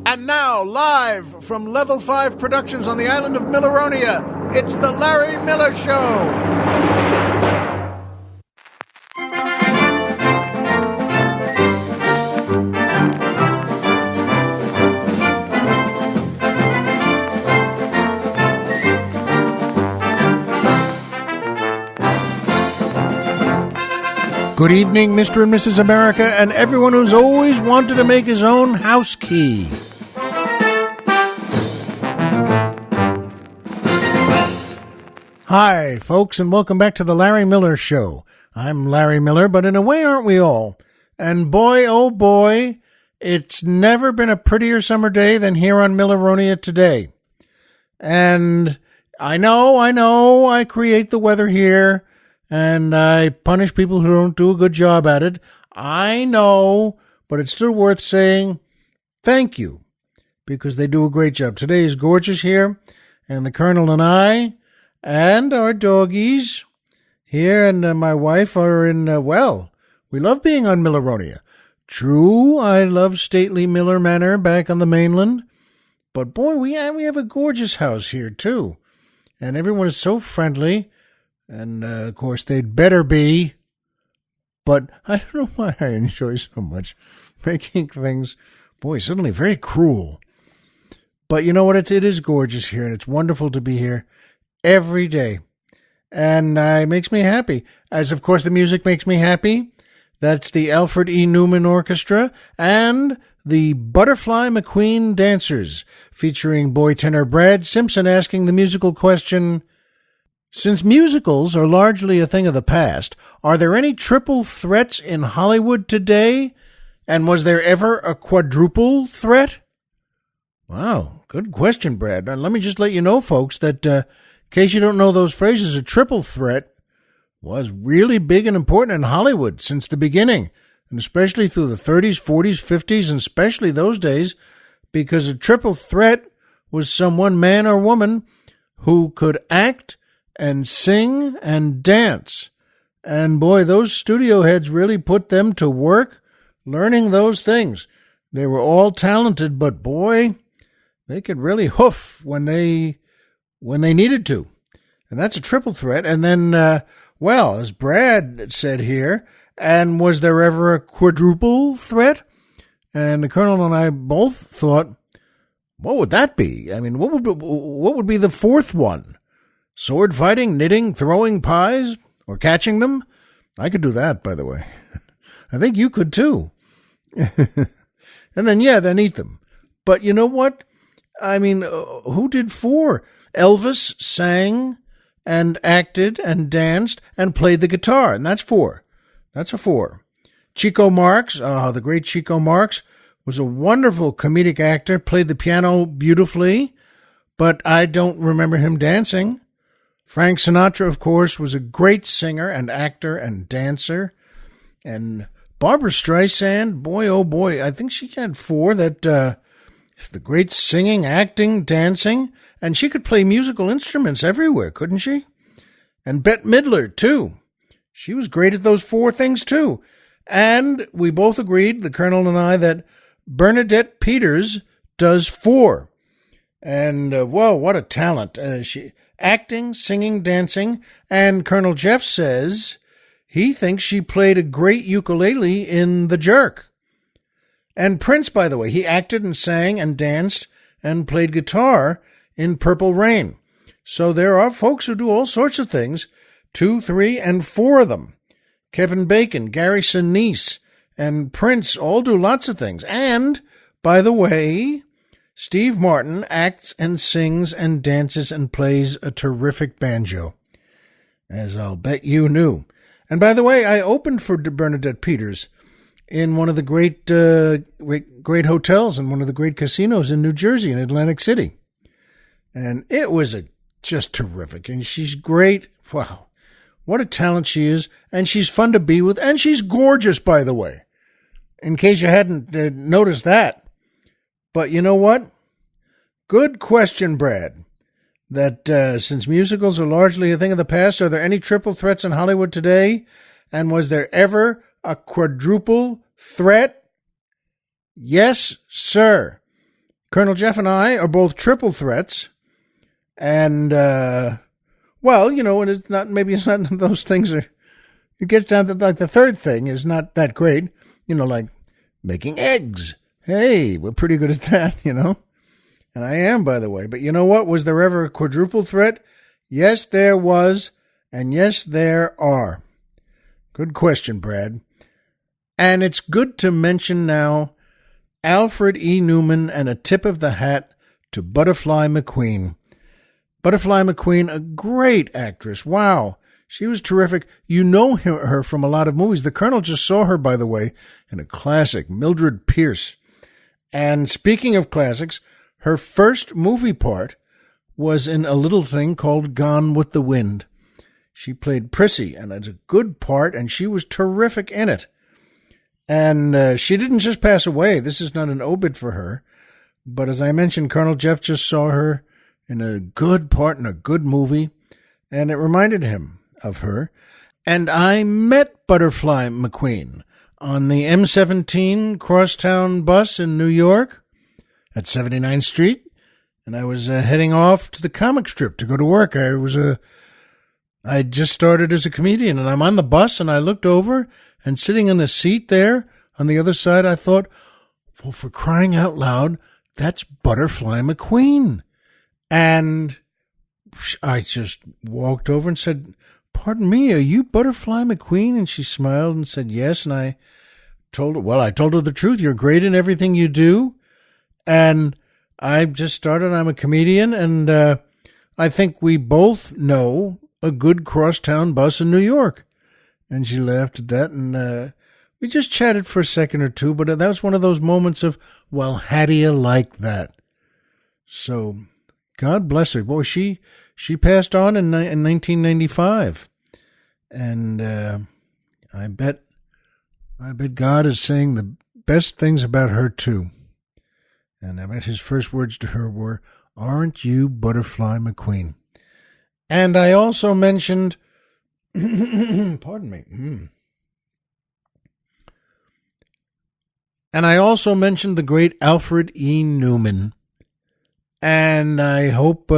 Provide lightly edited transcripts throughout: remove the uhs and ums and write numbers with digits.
And now, live from Level 5 Productions on the island of Milleronia, it's The Larry Miller Show. Good evening, Mr. and Mrs. America, and everyone who's always wanted to make his own house key. Hi, folks, and welcome back to the Larry Miller Show. I'm Larry Miller, but in a way, aren't we all? And boy, oh boy, it's never been a prettier summer day than here on Milleronia today. And I know, I create the weather here, and I punish people who don't do a good job at it. I know, but it's still worth saying thank you, because they do a great job. Today is gorgeous here, and the Colonel and I and our doggies here and my wife are in, we love being on Milleronia. True, I love stately Miller Manor back on the mainland, but boy, we have a gorgeous house here too, and everyone is so friendly. And, of course, they'd better be, but I don't know why I enjoy so much making things, suddenly very cruel. But you know what? It is gorgeous here, and it's wonderful to be here every day. And it makes me happy, as, of course, the music makes me happy. That's the Alfred E. Newman Orchestra and the Butterfly McQueen Dancers, featuring boy tenor Brad Simpson asking the musical question, since musicals are largely a thing of the past, are there any triple threats in Hollywood today? And was there ever a quadruple threat? Wow, good question, Brad. Let me just let you know, folks, that in case you don't know those phrases, a triple threat was really big and important in Hollywood since the beginning, and especially through the 30s, 40s, 50s, and especially those days, because a triple threat was someone, man or woman, who could act and sing and dance. And boy, those studio heads really put them to work learning those things. They were all talented, but boy, they could really hoof when they needed to. And that's a triple threat. And then, as Brad said here, and was there ever a quadruple threat? And the Colonel and I both thought, what would that be? I mean, what would be the fourth one? Sword fighting, knitting, throwing pies, or catching them? I could do that, by the way. I think you could too. And then eat them. But you know what? I mean, who did four? Elvis sang and acted and danced and played the guitar, and that's four. That's a four. Chico Marx, the great Chico Marx, was a wonderful comedic actor, played the piano beautifully, but I don't remember him dancing. Frank Sinatra, of course, was a great singer and actor and dancer. And Barbra Streisand, boy, oh boy, I think she had four that, the great singing, acting, dancing, and she could play musical instruments everywhere, couldn't she? And Bette Midler, too. She was great at those four things, too. And we both agreed, the Colonel and I, that Bernadette Peters does four. And, what a talent. She acting, singing, dancing, and Colonel Jeff says he thinks she played a great ukulele in The Jerk. And Prince, by the way, he acted and sang and danced and played guitar in Purple Rain. So there are folks who do all sorts of things, 2, 3, and 4 of them. Kevin Bacon, Gary Sinise, and Prince all do lots of things. And, by the way, Steve Martin acts and sings and dances and plays a terrific banjo, as I'll bet you knew. And by the way, I opened for Bernadette Peters in one of the great hotels and one of the great casinos in New Jersey, in Atlantic City. And it was just terrific. And she's great. Wow. What a talent she is. And she's fun to be with. And she's gorgeous, by the way, in case you hadn't noticed that. But you know what? Good question, Brad. That since musicals are largely a thing of the past, are there any triple threats in Hollywood today? And was there ever a quadruple threat? Yes, sir. Colonel Jeff and I are both triple threats. And, well, you know, and it's not, maybe it's not those things are, it gets down to like the third thing is not that great, you know, like making eggs. Hey, we're pretty good at that, you know. And I am, by the way. But you know what? Was there ever a quadruple threat? Yes, there was. And yes, there are. Good question, Brad. And it's good to mention now Alfred E. Newman and a tip of the hat to Butterfly McQueen. Butterfly McQueen, a great actress. Wow. She was terrific. You know her from a lot of movies. The Colonel just saw her, by the way, in a classic, Mildred Pierce. And speaking of classics, her first movie part was in a little thing called Gone with the Wind. She played Prissy, and it's a good part, and she was terrific in it. And she didn't just pass away. This is not an obit for her. But as I mentioned, Colonel Jeff just saw her in a good part in a good movie, and it reminded him of her. And I met Butterfly McQueen on the M17 crosstown bus in New York at 79th Street, and I was heading off to the comic strip to go to work. I just started as a comedian, and I'm on the bus, and I looked over, and sitting in a seat there on the other side, I thought, well, for crying out loud, that's Butterfly McQueen. And I just walked over and said, pardon me, are you Butterfly McQueen? And she smiled and said yes, and I told her the truth. You're great in everything you do. And I just started. I'm a comedian, and I think we both know a good crosstown bus in New York. And she laughed at that, and we just chatted for a second or two, but that was one of those moments of, well, how do you like that? So, God bless her. Boy, she passed on in 1995. And I bet God is saying the best things about her, too. And I bet his first words to her were, aren't you Butterfly McQueen? And I also mentioned, pardon me. And I also mentioned the great Alfred E. Newman. And I hope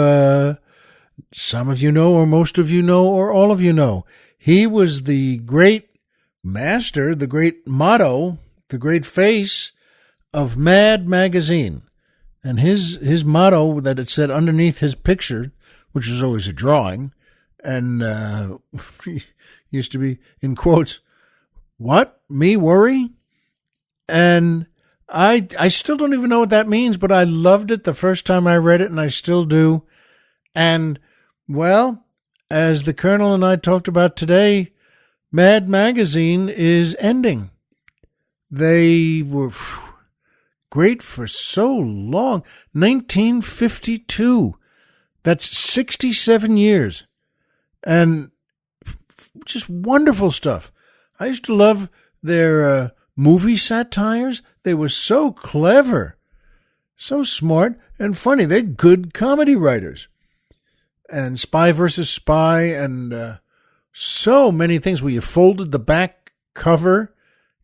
some of you know, or most of you know, or all of you know. He was the great master, the great motto, the great face of Mad magazine. And his motto that it said underneath his picture, which was always a drawing, and used to be in quotes, what? Me worry? And I still don't even know what that means, but I loved it the first time I read it, and I still do. And, well, as the Colonel and I talked about today, Mad magazine is ending. They were great for so long. 1952. That's 67 years. And just wonderful stuff. I used to love their movie satires. They were so clever, so smart and funny. They're good comedy writers. And Spy versus Spy, and so many things where you folded the back cover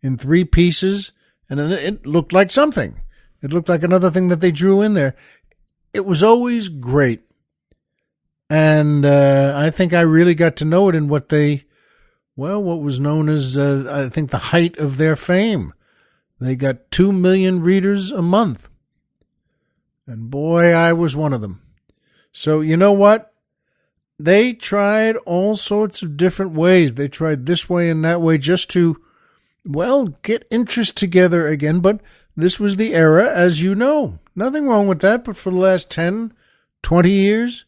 in 3 pieces, and then it looked like something. It looked like another thing that they drew in there. It was always great. And I think I really got to know it in what was known as, I think, the height of their fame. They got 2 million readers a month. And boy, I was one of them. So you know what? They tried all sorts of different ways. They tried this way and that way just to, well, get interest together again. But this was the era, as you know. Nothing wrong with that, but for the last 10, 20 years,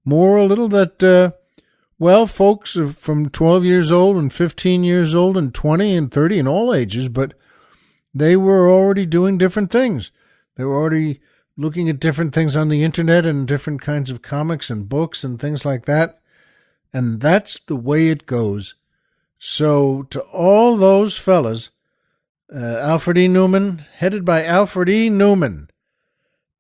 more or little, that, folks from 12 years old and 15 years old and 20 and 30 and all ages, but they were already doing different things. They were already looking at different things on the internet and different kinds of comics and books and things like that. And that's the way it goes. So to all those fellas, Alfred E. Newman, headed by Alfred E. Newman,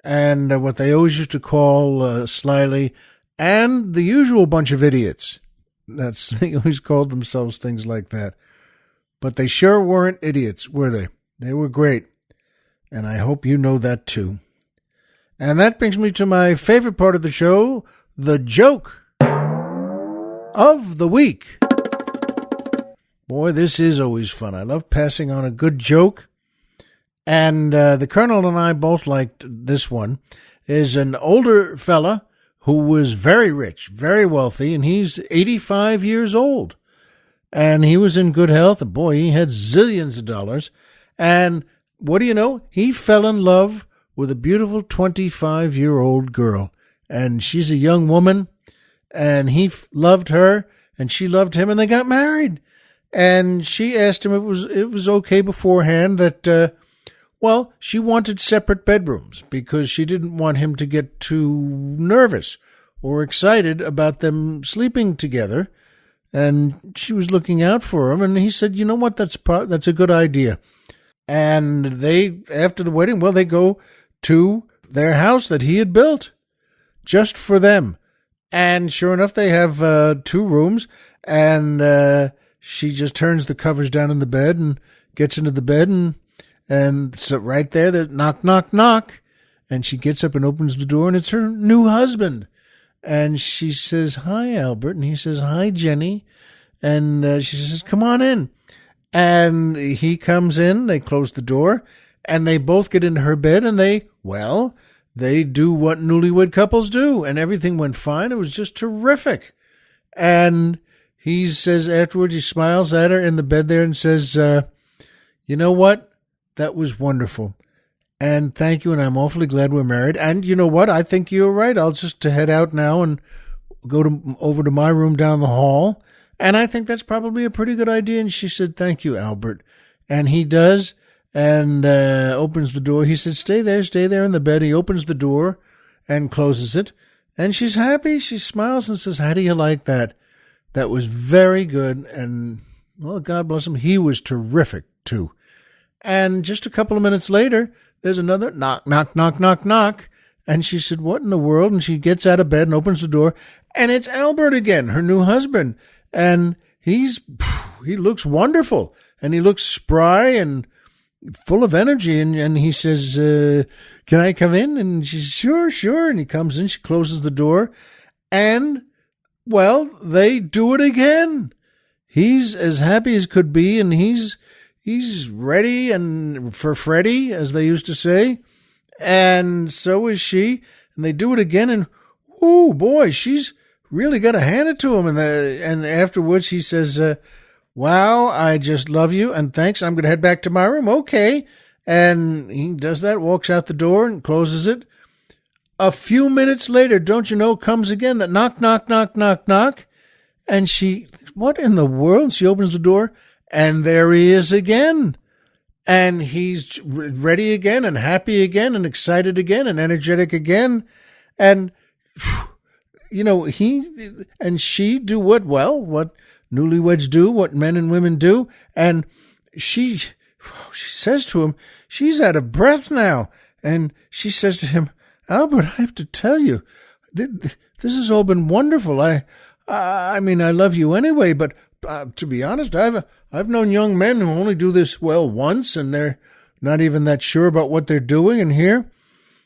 and what they always used to call slyly, and the usual bunch of idiots. They always called themselves things like that. But they sure weren't idiots, were they? They were great. And I hope you know that too. And that brings me to my favorite part of the show, the joke of the week. Boy, this is always fun. I love passing on a good joke. And the Colonel and I both liked this one. There's an older fella who was very rich, very wealthy, and he's 85 years old. And he was in good health. And boy, he had zillions of dollars. And what do you know? He fell in love with a beautiful 25-year-old girl. And she's a young woman. And he loved her. And she loved him. And they got married. And she asked him if it was okay beforehand that, she wanted separate bedrooms because she didn't want him to get too nervous or excited about them sleeping together. And she was looking out for him. And he said, you know what? That's a good idea. And they, after the wedding, they go to their house that he had built just for them. And sure enough, they have 2 rooms. And she just turns the covers down in the bed and gets into the bed. And so right there, knock, knock, knock. And she gets up and opens the door, and it's her new husband. And she says, hi, Albert. And he says, hi, Jenny. And she says, come on in. And he comes in, they close the door, and they both get into her bed, and they do what newlywed couples do. And everything went fine. It was just terrific. And he says afterwards, he smiles at her in the bed there and says, you know what? That was wonderful. And thank you, and I'm awfully glad we're married. And you know what? I think you're right. I'll just head out now and go over to my room down the hall. And I think that's probably a pretty good idea. And she said, thank you, Albert. And he does, and opens the door. He said, stay there in the bed. He opens the door and closes it. And she's happy. She smiles and says, how do you like that? That was very good. And, God bless him, he was terrific, too. And just a couple of minutes later, there's another knock, knock, knock, knock, knock. And she said, what in the world? And she gets out of bed and opens the door. And it's Albert again, her new husband. And he looks wonderful. And he looks spry and full of energy. And he says, can I come in? And she says, sure. And he comes in. She closes the door. And, they do it again. He's as happy as could be. And he's ready and for Freddie, as they used to say. And so is she. And they do it again. And, oh, boy, she's really got to hand it to him. And afterwards he says, wow, I just love you. And thanks. I'm going to head back to my room. Okay. And he does that, walks out the door and closes it. A few minutes later, don't you know, comes again that knock, knock, knock, knock, knock. And she, what in the world? She opens the door. And there he is again. And he's ready again and happy again and excited again and energetic again. And, he and she do what newlyweds do, what men and women do. And she says to him, she's out of breath now. And she says to him, Albert, I have to tell you, this has all been wonderful. I mean, I love you anyway, but to be honest, I've known young men who only do this once, and they're not even that sure about what they're doing. And here,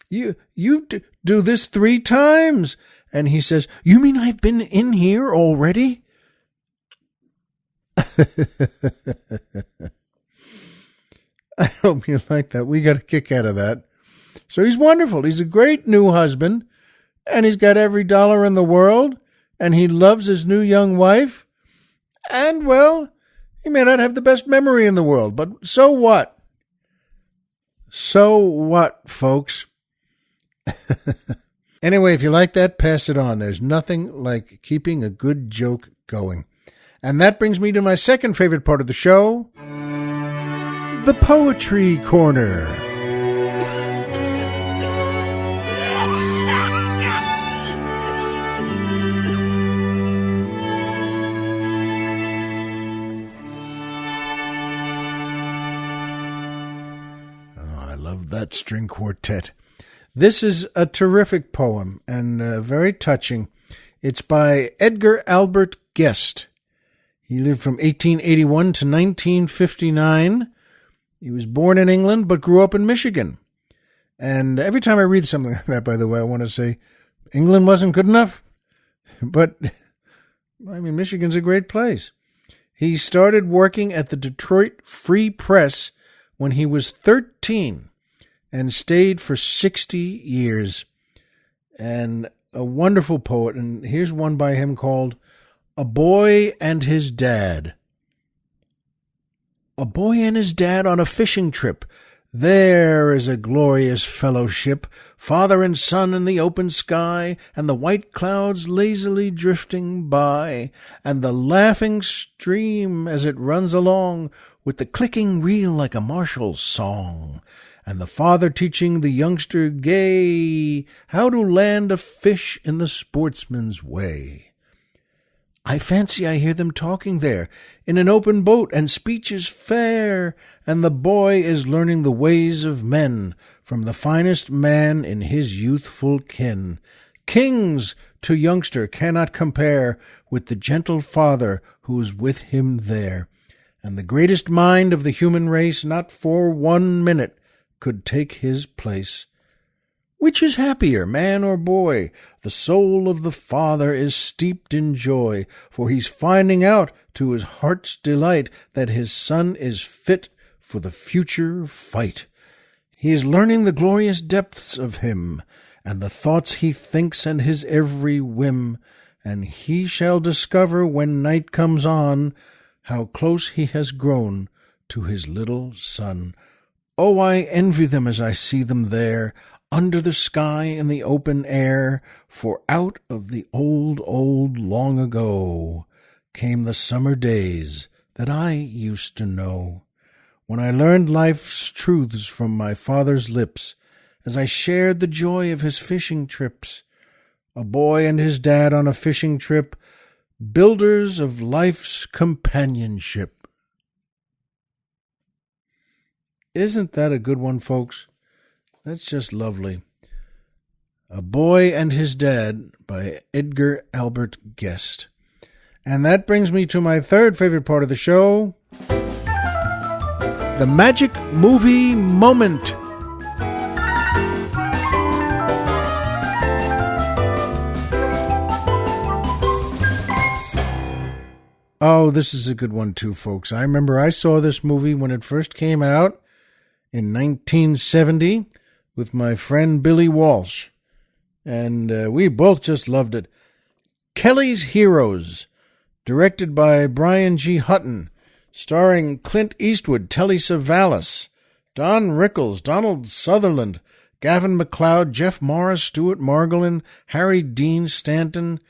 you do this 3 times. And he says, you mean I've been in here already? I hope you like that. We got a kick out of that. So he's wonderful. He's a great new husband, and he's got every dollar in the world, and he loves his new young wife. And, he may not have the best memory in the world, but so what? So what, folks? Anyway, if you like that, pass it on. There's nothing like keeping a good joke going. And that brings me to my second favorite part of the show, the Poetry Corner. That string quartet. This is a terrific poem and very touching. It's by Edgar Albert Guest. He lived from 1881 to 1959. He was born in England but grew up in Michigan. And every time I read something like that, by the way, I want to say, England wasn't good enough? But, I mean, Michigan's a great place. He started working at the Detroit Free Press when he was 13 and stayed for 60 years. And a wonderful poet, and here's one by him called A Boy and His Dad. A boy and his dad on a fishing trip. There is a glorious fellowship, father and son in the open sky, and the white clouds lazily drifting by, and the laughing stream as it runs along, with the clicking reel like a marshal's song, and the father teaching the youngster gay how to land a fish in the sportsman's way. I fancy I hear them talking there in an open boat, and speech is fair, and the boy is learning the ways of men from the finest man in his youthful kin. Kings to youngster cannot compare with the gentle father who's with him there, and the greatest mind of the human race not for 1 minute could take his place. Which is happier, man or boy? The soul of the father is steeped in joy, for he's finding out to his heart's delight that his son is fit for the future fight. He is learning the glorious depths of him, and the thoughts he thinks and his every whim, and he shall discover when night comes on how close he has grown to his little son. Oh, I envy them as I see them there, under the sky in the open air, for out of the old long ago came the summer days that I used to know, when I learned life's truths from my father's lips, as I shared the joy of his fishing trips. A boy and his dad on a fishing trip, builders of life's companionship. Isn't that a good one, folks? That's just lovely. A Boy and His Dad by Edgar Albert Guest. And that brings me to my third favorite part of the show, the Magic Movie Moment. Oh, this is a good one too, folks. I remember I saw this movie when it first came out in 1970. With my friend Billy Walsh, and we both just loved it. Kelly's Heroes, directed by Brian G. Hutton, starring Clint Eastwood, Telly Savalas, Don Rickles, Donald Sutherland, Gavin MacLeod, Jeff Morris, Stuart Margolin, Harry Dean Stanton,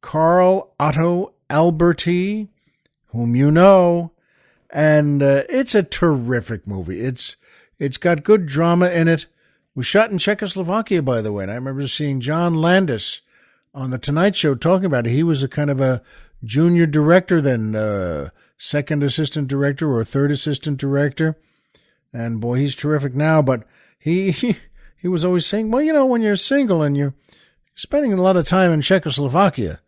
Carl Otto Alberti, whom you know, and it's a terrific movie. It's got good drama in it. It was shot in Czechoslovakia, by the way, and I remember seeing John Landis on The Tonight Show talking about it. He was a kind of a junior director then, second assistant director or third assistant director, and boy, he's terrific now, but he was always saying, well, you know, when you're single and you're spending a lot of time in Czechoslovakia,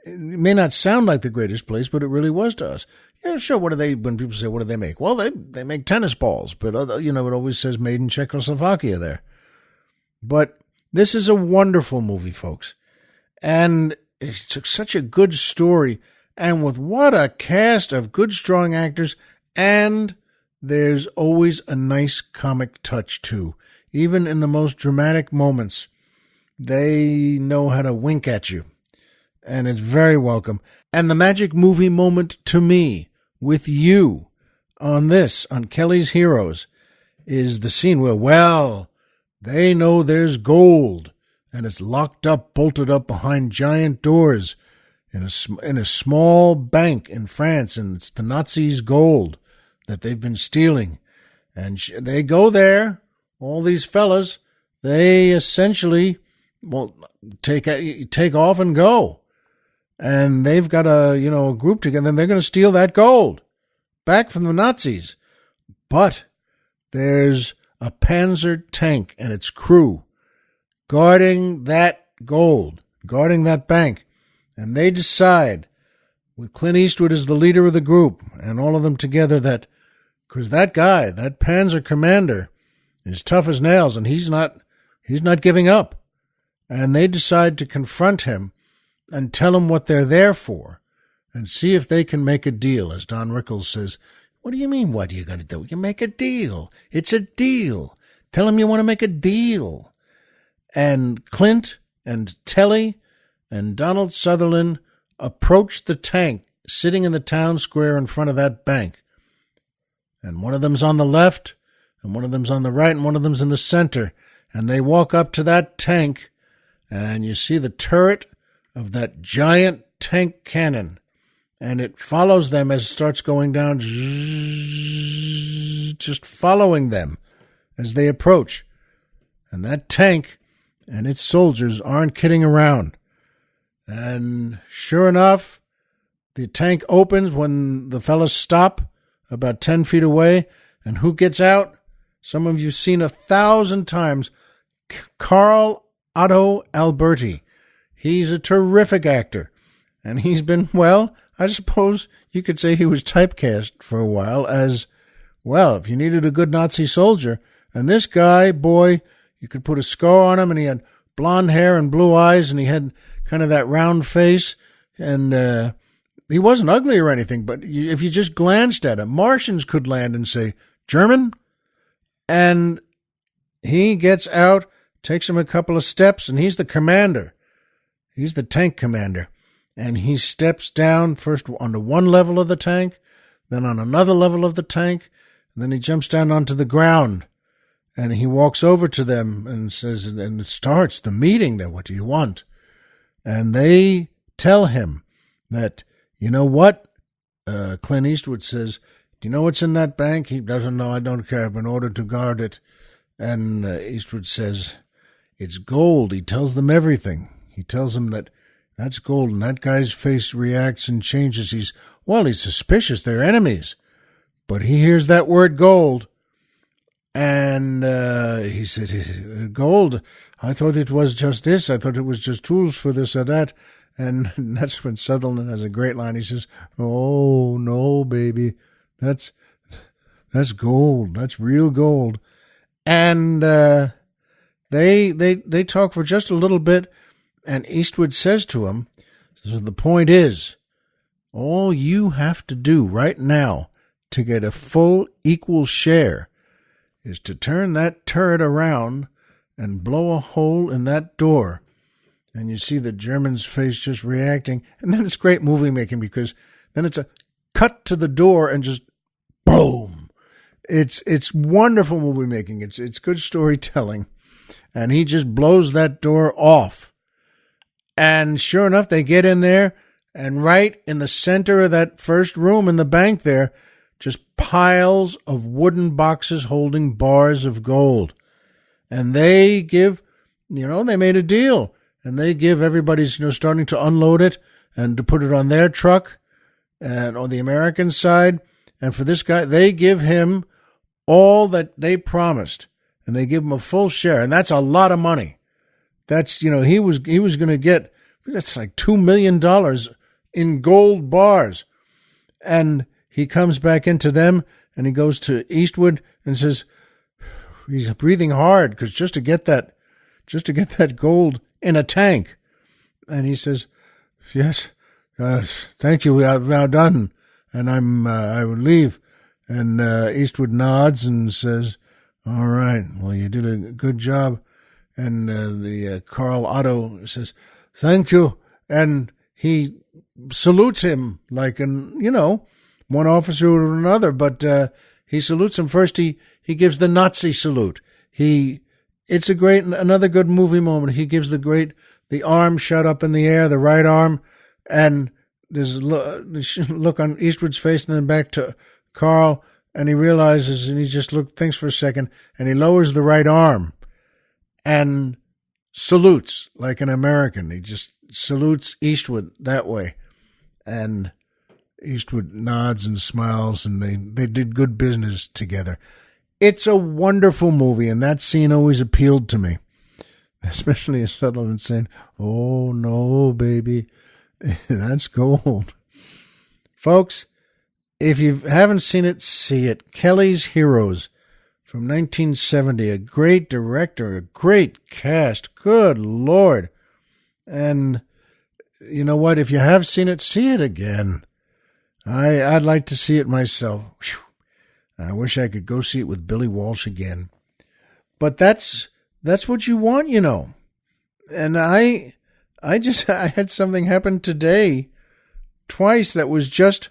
it may not sound like the greatest place, but it really was to us. Yeah, sure. When people say, what do they make? Well, they make tennis balls, but you know, it always says made in Czechoslovakia there. But this is a wonderful movie, folks. And it's such a good story. And with what a cast of good, strong actors. And there's always a nice comic touch, too. Even in the most dramatic moments, they know how to wink at you. And it's very welcome. And the magic movie moment to me, with you, on Kelly's Heroes, is the scene where, well, they know there's gold, and it's locked up, bolted up behind giant doors in a small bank in France, and it's the Nazis' gold that they've been stealing. And they go there, all these fellas, they essentially, well, take off and go. And they've got a group together, and they're going to steal that gold back from the Nazis. But there's a Panzer tank and its crew guarding that gold, guarding that bank. And they decide, with Clint Eastwood as the leader of the group, and all of them together, that, because that guy, that Panzer commander, He's tough as nails, and he's not giving up. And they decide to confront him and tell him what they're there for and see if they can make a deal. As Don Rickles says, what do you mean, what are you going to do? You make a deal. It's a deal. Tell him you want to make a deal. And Clint and Telly and Donald Sutherland approach the tank sitting in the town square in front of that bank. And one of them's on the left, and one of them's on the right, and one of them's in the center. And they walk up to that tank, and you see the turret of that giant tank cannon. And it follows them as it starts going down, just following them as they approach. And that tank and its soldiers aren't kidding around. And sure enough, the tank opens when the fellas stop about 10 feet away. And who gets out? Some of you've seen 1,000 times. Carl Otto Alberti. He's a terrific actor. And he's been, well, I suppose you could say he was typecast for a while as, well, if you needed a good Nazi soldier. And this guy, boy, you could put a scar on him, and he had blonde hair and blue eyes, and he had kind of that round face. And he wasn't ugly or anything, but if you just glanced at him, Martians could land and say, German? And he gets out, takes him a couple of steps, and he's the commander. He's the tank commander. And he steps down first onto one level of the tank, then on another level of the tank, and then he jumps down onto the ground. And he walks over to them and says, and it starts the meeting there, what do you want? And they tell him that, you know what? Clint Eastwood says, do you know what's in that bank? He doesn't know, I don't care, I've been ordered to guard it. And Eastwood says, it's gold. He tells them everything. He tells them that that's gold, and that guy's face reacts and changes. He's suspicious. They're enemies. But he hears that word gold, and he said, gold, I thought it was just this. I thought it was just tools for this or that. And that's when Sutherland has a great line. He says, oh, no, baby, that's gold. That's real gold. And they talk for just a little bit, and Eastwood says to him, so the point is, all you have to do right now to get a full equal share is to turn that turret around and blow a hole in that door. And you see the German's face just reacting. And then it's great movie making, because then it's a cut to the door and just boom. It's wonderful movie making. It's good storytelling. And he just blows that door off. And sure enough, they get in there, and right in the center of that first room in the bank there, just piles of wooden boxes holding bars of gold. And they give, they made a deal. And they give everybody's, starting to unload it and to put it on their truck and on the American side. And for this guy, they give him all that they promised. And they give him a full share. And that's a lot of money. That's, he was going to get, that's like $2 million in gold bars. And he comes back into them, and he goes to Eastwood and says, he's breathing hard, because just to get that gold in a tank. And he says, yes, thank you, we are now done. And I would leave. And Eastwood nods and says, all right, well, you did a good job. And the Carl Otto says, thank you. And he salutes him like one officer to another, but he salutes him first. He gives the Nazi salute. It's another good movie moment. He gives the arm shot up in the air, the right arm, and there's a look on Eastwood's face, and then back to Carl, and he realizes, and he just thinks for a second, and he lowers the right arm and salutes like an American. He just salutes Eastwood that way. And Eastwood nods and smiles, and they did good business together. It's a wonderful movie, and that scene always appealed to me, especially as Sutherland saying, oh, no, baby, that's gold. Folks, if you haven't seen it, see it. Kelly's Heroes from 1970. A great director, a great cast. Good Lord. And you know what? If you have seen it, see it again. I'd like to see it myself. Whew. I wish I could go see it with Billy Walsh again. But that's what you want, you know. And I had something happen today twice that was just,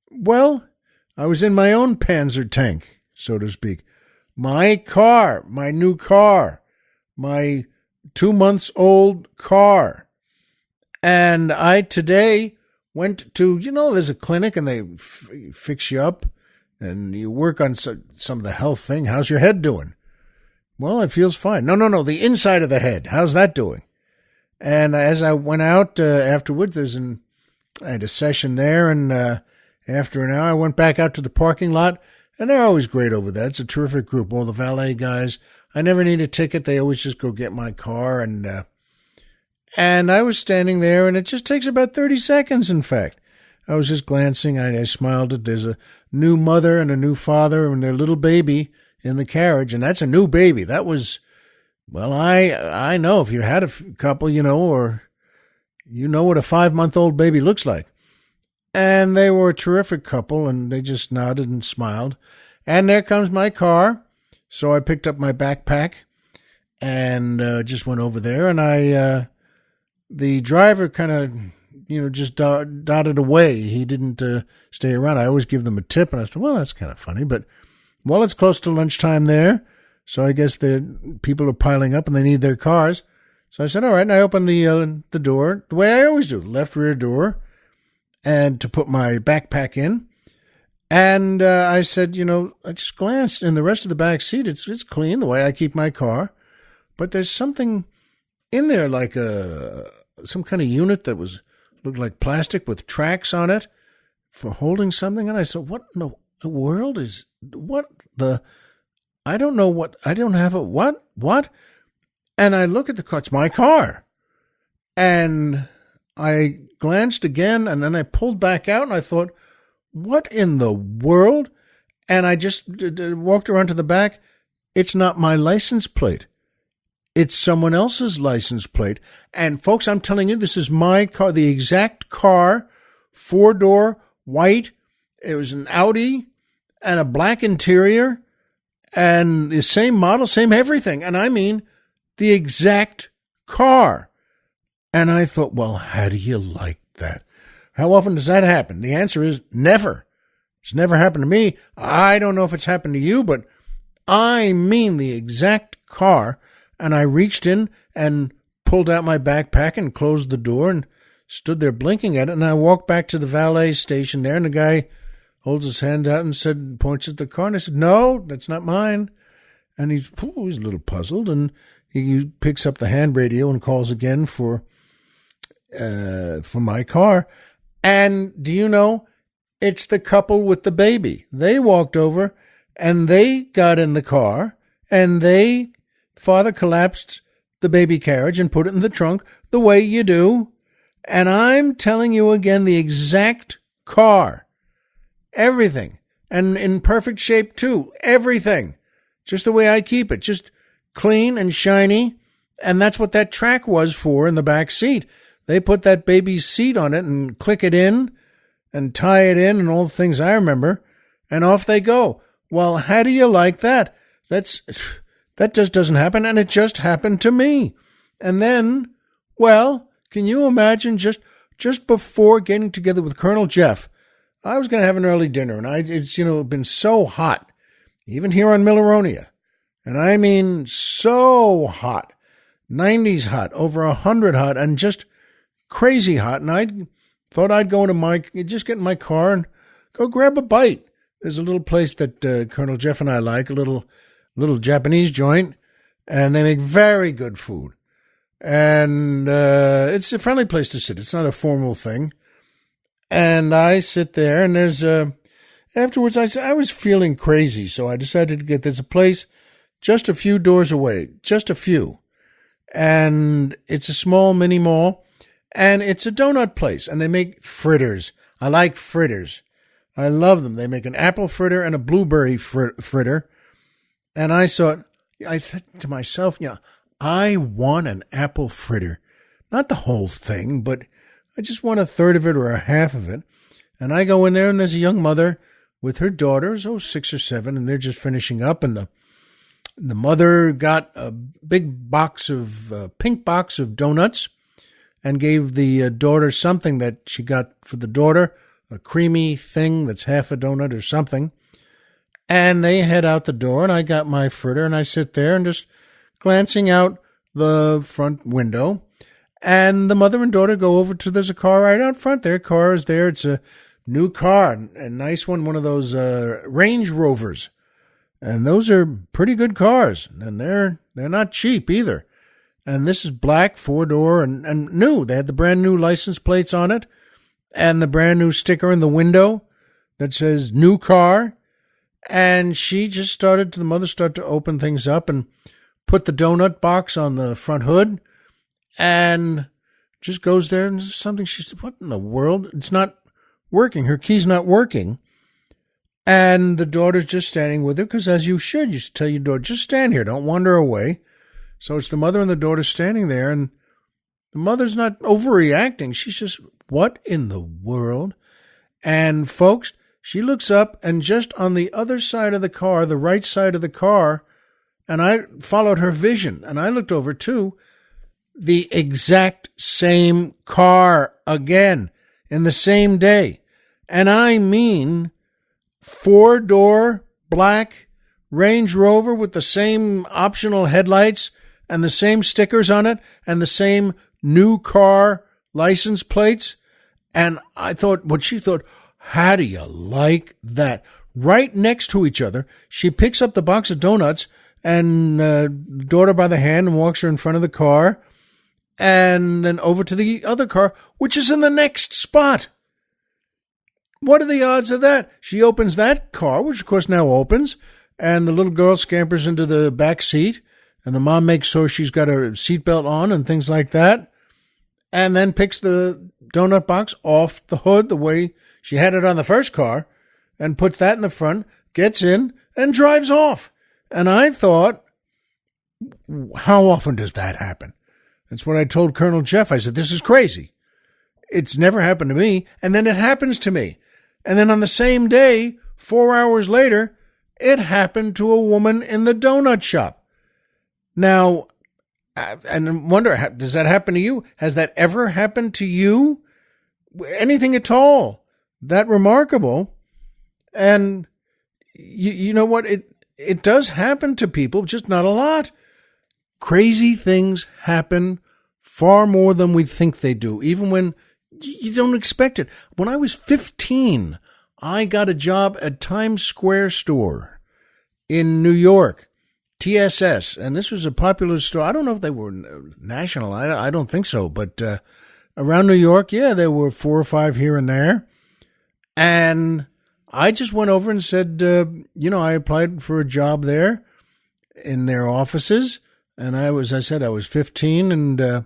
well, I was in my own Panzer tank, so to speak. My car, my new car, my 2-month-old car. And I today went to, there's a clinic and they fix you up and you work on some of the health thing. How's your head doing? Well, it feels fine. No, the inside of the head. How's that doing? And as I went out afterwards, I had a session there, and after an hour, I went back out to the parking lot, and they're always great over there. It's a terrific group, all the valet guys. I never need a ticket. They always just go get my car, and I was standing there, and it just takes about 30 seconds, in fact. I was just glancing. I smiled at there's a new mother and a new father and their little baby in the carriage, and that's a new baby. That was, well, I know if you had a couple, or you know what a 5-month-old baby looks like. And they were a terrific couple, and they just nodded and smiled. And there comes my car. So I picked up my backpack and just went over there, and the driver kind of, just dotted away. He didn't stay around. I always give them a tip, and I said, well, that's kind of funny, but well, it's close to lunchtime there, so I guess the people are piling up and they need their cars. So I said, all right, and I opened the door, the way I always do, the left rear door, and to put my backpack in. And I said, I just glanced, and the rest of the back seat, it's clean, the way I keep my car, but there's something in there like some kind of unit that looked like plastic with tracks on it for holding something. And I said, what in the world is, I don't know what, I don't have a, what? And I look at the car, it's my car. And I glanced again, and then I pulled back out, and I thought, what in the world? And I just walked around to the back. It's not my license plate. It's someone else's license plate. And folks, I'm telling you, this is my car, the exact car, 4-door, white. It was an Audi and a black interior and the same model, same everything. And I mean, the exact car. And I thought, well, how do you like that? How often does that happen? The answer is never. It's never happened to me. I don't know if it's happened to you, but I mean the exact car. And I reached in and pulled out my backpack and closed the door and stood there blinking at it. And I walked back to the valet station there, and the guy holds his hand out and points at the car. And I said, no, that's not mine. And he's a little puzzled, and he picks up the hand radio and calls again for my car. And do you know, it's the couple with the baby. They walked over and they got in the car, and father collapsed the baby carriage and put it in the trunk the way you do. And I'm telling you again, the exact car, everything, and in perfect shape too, everything, just the way I keep it, just clean and shiny. And that's what that track was for in the back seat. They put that baby's seat on it and click it in and tie it in and all the things I remember, and off they go. Well, how do you like that? That just doesn't happen, and it just happened to me. And then, well, can you imagine just before getting together with Colonel Jeff, I was going to have an early dinner, and it's been so hot, even here on Milleronia, and I mean so hot, 90s hot, over 100 hot, and just crazy hot. And I thought I'd go just get in my car and go grab a bite. There's a little place that Colonel Jeff and I like, a little Japanese joint, and they make very good food. And it's a friendly place to sit. It's not a formal thing. And I sit there, and there's afterwards I was feeling crazy, so I decided to there's a place just a few doors away, just a few. And it's a small mini mall, and it's a donut place, and they make fritters. I like fritters. I love them. They make an apple fritter and a blueberry fritter. And I thought to myself, I want an apple fritter. Not the whole thing, but I just want a third of it or a half of it. And I go in there, and there's a young mother with her daughters, 6 or 7, and they're just finishing up. And the mother got a big pink box of donuts and gave the daughter something that she got for the daughter, a creamy thing that's half a donut or something. And they head out the door, and I got my fritter, and I sit there and just glancing out the front window. And the mother and daughter go over to, there's a car right out front. Their car is there. It's a new car, a nice one of those Range Rovers. And those are pretty good cars, and they're not cheap either. And this is black, 4-door, and new. They had the brand new license plates on it, and the brand new sticker in the window that says new car. And the mother started to open things up and put the donut box on the front hood, and just goes there and something. She said, what in the world? It's not working. Her key's not working. And the daughter's just standing with her, because as you should tell your daughter, just stand here, don't wander away. So it's the mother and the daughter standing there, and the mother's not overreacting. She's just, what in the world? And folks, she looks up, and just on the other side of the car, the right side of the car, and I followed her vision, and I looked over too, the exact same car again in the same day. And I mean 4-door black Range Rover with the same optional headlights and the same stickers on it and the same new car license plates. And I thought, what she thought, how do you like that? Right next to each other, she picks up the box of donuts and daughter by the hand and walks her in front of the car, and then over to the other car, which is in the next spot. What are the odds of that? She opens that car, which of course now opens, and the little girl scampers into the back seat, and the mom makes sure she's got her seatbelt on and things like that, and then picks the donut box off the hood the way she had it on the first car, and puts that in the front, gets in, and drives off. And I thought, how often does that happen? That's what I told Colonel Jeff. I said, this is crazy. It's never happened to me. And then it happens to me. And then on the same day, 4 hours later, it happened to a woman in the donut shop. Now, and I wonder, does that happen to you? Has that ever happened to you? Anything at all? That remarkable? And you know what? It does happen to people, just not a lot. Crazy things happen far more than we think they do, even when you don't expect it. When I was 15, I got a job at Times Square store in New York, TSS, and this was a popular store. I don't know if they were national. I don't think so, but around New York, yeah, there were 4 or 5 here and there. And I just went over and said, I applied for a job there in their offices. And I was 15, and it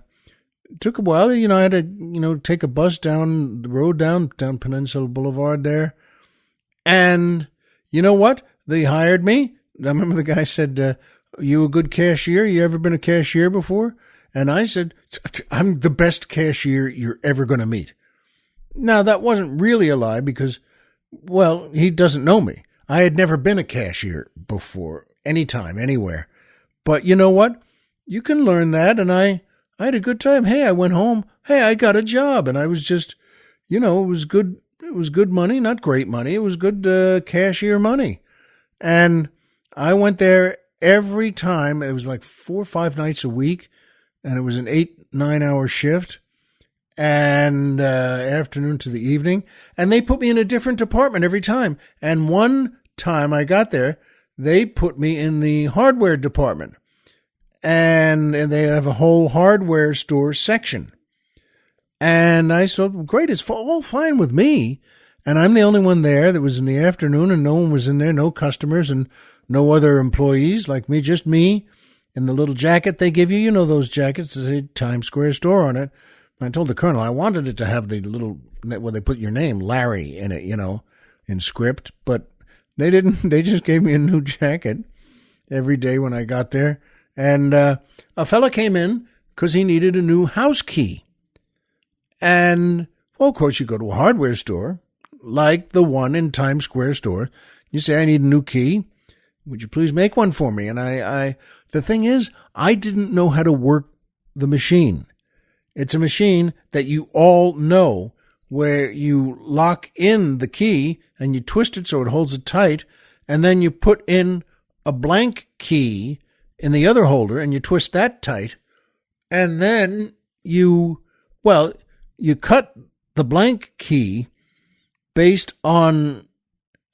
took a while. I had to, take a bus down the road, down Peninsula Boulevard there. And you know what? They hired me. I remember the guy said, you a good cashier? You ever been a cashier before? And I said, I'm the best cashier you're ever going to meet. Now, that wasn't really a lie because, well, he doesn't know me. I had never been a cashier before, anytime, anywhere. But you know what? You can learn that, and I had a good time. Hey, I went home. Hey, I got a job, and I was just, it was good. It was good money, not great money. It was good cashier money. And I went there every time. It was like 4 or 5 nights a week, and it was an 8-9 hour shift, and afternoon to the evening. And they put me in a different department every time. And one time I got there, they put me in the hardware department. And they have a whole hardware store section. And I said, great, it's all fine with me. And I'm the only one there that was in the afternoon, and no one was in there, no customers and no other employees like me, just me in the little jacket they give you. You know those jackets that say Times Square store on it. I told the colonel I wanted it to have the little, where they put your name, Larry, in it, in script. But they didn't. They just gave me a new jacket. every day when I got there. And a fella came in because he needed a new house key. And, well, of course, you go to a hardware store, like the one in Times Square store. You say, I need a new key. Would you please make one for me? And the thing is, I didn't know how to work the machine. It's a machine that you all know, where you lock in the key and you twist it so it holds it tight, and then you put in a blank key in the other holder and you twist that tight, and then you cut the blank key based on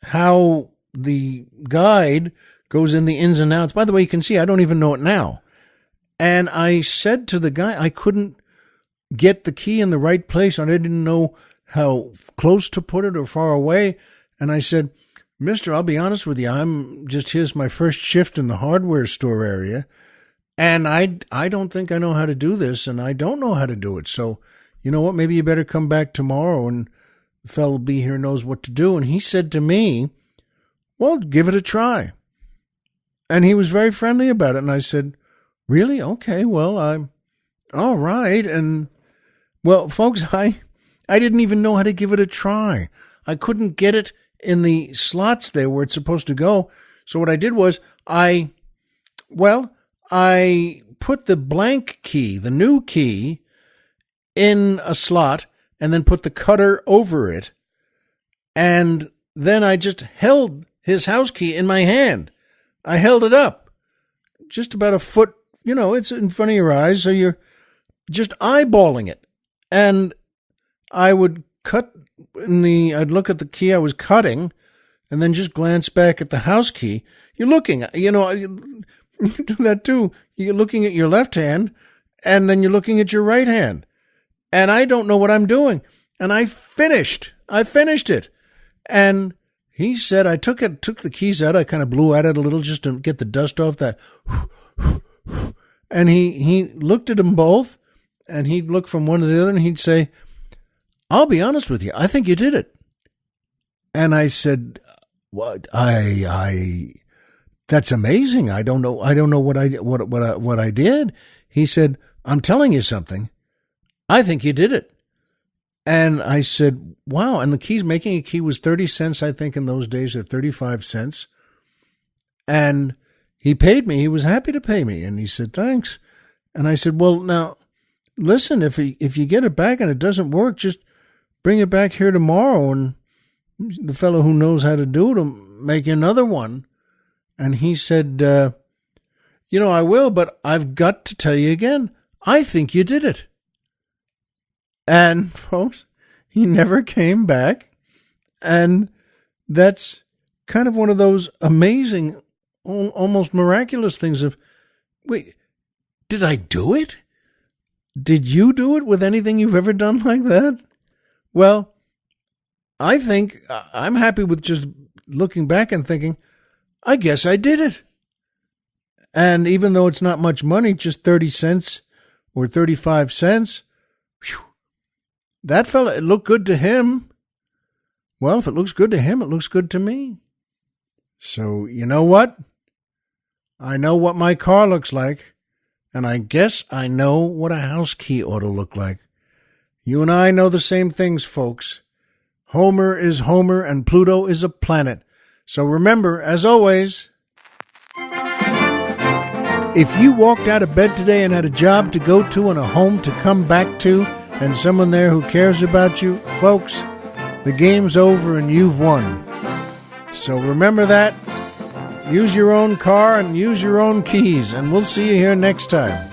how the guide goes in the ins and outs. By the way, you can see I don't even know it now. And I said to the guy, I couldn't get the key in the right place. I didn't know how close to put it or far away. And I said, Mister, I'll be honest with you. Here's my first shift in the hardware store area. And I don't think I know how to do this, and I don't know how to do it. So, you know what? Maybe you better come back tomorrow, and the fellow will be here knows what to do. And he said to me, well, give it a try. And he was very friendly about it. And I said, really? Okay, well, I'm all right. And, well, folks, I didn't even know how to give it a try. I couldn't get it in the slots there where it's supposed to go. So what I did was I put the blank key, the new key, in a slot and then put the cutter over it. And then I just held his house key in my hand. I held it up just about a foot, it's in front of your eyes. So you're just eyeballing it. And I would I'd look at the key I was cutting and then just glance back at the house key. You're looking, you do that too. You're looking at your left hand and then you're looking at your right hand. And I don't know what I'm doing. And I finished it. And he said, I took the keys out. I kind of blew at it a little just to get the dust off that. And he looked at them both, and he'd look from one to the other, and he'd say, I'll be honest with you. I think you did it. And I said, what? That's amazing. I don't know what I did. He said, I'm telling you something. I think you did it. And I said, wow. And making a key was 30 cents, I think, in those days, or 35 cents. And he paid me. He was happy to pay me. And he said, thanks. And I said, well, now, listen, if you get it back and it doesn't work, just bring it back here tomorrow. And the fellow who knows how to do it will make another one. And he said, I will, but I've got to tell you again, I think you did it. And, folks, he never came back. And that's kind of one of those amazing, almost miraculous things of, wait, did I do it? Did you do it with anything you've ever done like that? Well, I think I'm happy with just looking back and thinking, I guess I did it. And even though it's not much money, just 30 cents or 35 cents, whew, that fella, it looked good to him. Well, if it looks good to him, it looks good to me. So, you know what? I know what my car looks like, and I guess I know what a house key ought to look like. You and I know the same things, folks. Homer is Homer, and Pluto is a planet. So remember, as always, if you walked out of bed today and had a job to go to and a home to come back to, and someone there who cares about you, folks, the game's over and you've won. So remember that. Use your own car and use your own keys, and we'll see you here next time.